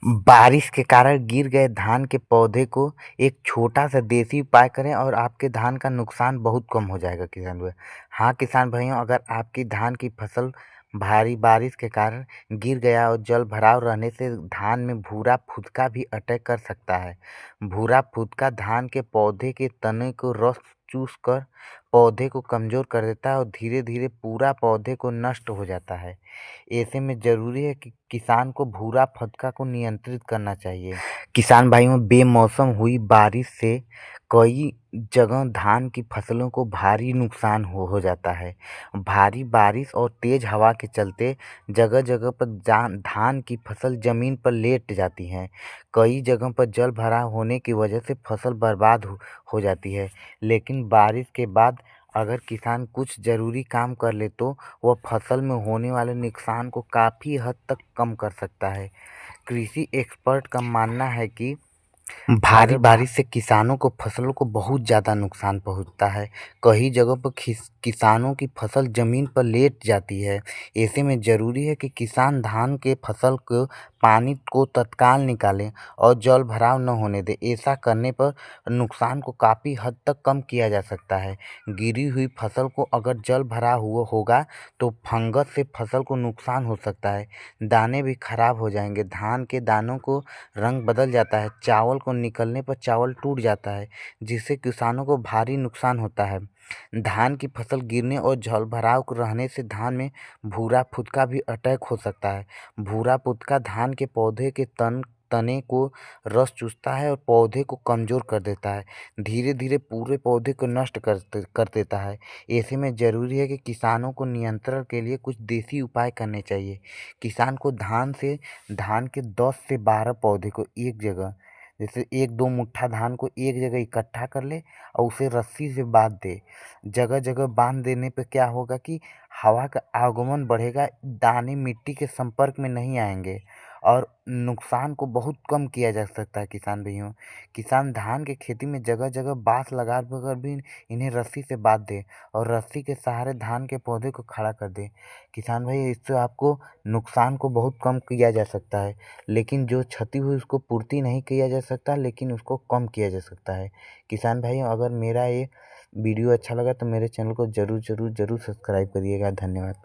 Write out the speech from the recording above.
बारिश के कारण गिर गए धान के पौधे को एक छोटा सा देसी उपाय करें और आपके धान का नुकसान बहुत कम हो जाएगा किसान भाई। हाँ किसान भाइयों, अगर आपकी धान की फसल भारी बारिश के कारण गिर गया और जल भराव रहने से धान में भूरा फुदका भी अटैक कर सकता है। भूरा फुदका धान के पौधे के तने को रस चूस कर पौधे को कमजोर कर देता है और धीरे धीरे पूरा पौधे को नष्ट हो जाता है। ऐसे में ज़रूरी है कि किसान को भूरा फटका को नियंत्रित करना चाहिए। किसान भाइयों, बेमौसम हुई बारिश से कई जगह धान की फसलों को भारी नुकसान हो जाता है। भारी बारिश और तेज हवा के चलते जगह जगह पर धान की फसल जमीन पर लेट जाती हैं। कई जगह पर जल भराव होने की वजह से फसल बर्बाद हो जाती है। लेकिन बारिश के बाद अगर किसान कुछ ज़रूरी काम कर ले तो वह फसल में होने वाले नुकसान को काफ़ी हद तक कम कर सकता है। कृषि एक्सपर्ट का मानना है कि भारी बारिश से किसानों को फसलों को बहुत ज़्यादा नुकसान पहुंचता है। कई जगहों पर किसानों की फसल ज़मीन पर लेट जाती है। ऐसे में ज़रूरी है कि किसान धान के फसल को पानी को तत्काल निकालें और जल भराव न होने दें। ऐसा करने पर नुकसान को काफ़ी हद तक कम किया जा सकता है। गिरी हुई फसल को अगर जल भरा हुआ होगा तो फंगस से फसल को नुकसान हो सकता है। दाने भी खराब हो जाएंगे। धान के दानों को रंग बदल जाता है। चावल को निकलने पर चावल टूट जाता है, जिससे किसानों को भारी नुकसान होता है। धान की फसल गिरने और जलभराव रहने से धान में भूरा फुदका भी अटैक हो सकता है। भूरा फुदका धान के पौधे के तने को रस चूसता है और पौधे को कमजोर कर देता है। धीरे धीरे पूरे पौधे को नष्ट कर देता है। ऐसे में ज़रूरी है कि किसानों को नियंत्रण के लिए कुछ देसी उपाय करने चाहिए। किसान को धान के 10 से 12 पौधे को एक जगह, जैसे 1-2 मुट्ठा धान को एक जगह इकट्ठा कर ले और उसे रस्सी से बांध दे। जगह जगह बांध देने पे क्या होगा कि हवा का आगमन बढ़ेगा, दाने मिट्टी के संपर्क में नहीं आएंगे और नुकसान को बहुत कम किया जा सकता है। किसान भाइयों, किसान धान की खेती में जगह जगह बांस लगा कर भी इन्हें रस्सी से बांध दे और रस्सी के सहारे धान के पौधे को खड़ा कर दे। किसान भाई, इससे आपको नुकसान को बहुत कम किया जा सकता है। लेकिन जो क्षति हुई उसको पूर्ति नहीं किया जा सकता, लेकिन उसको कम किया जा सकता है। किसान भाइयों, अगर मेरा ये वीडियो अच्छा लगा तो मेरे चैनल को ज़रूर ज़रूर ज़रूर सब्सक्राइब करिएगा। धन्यवाद।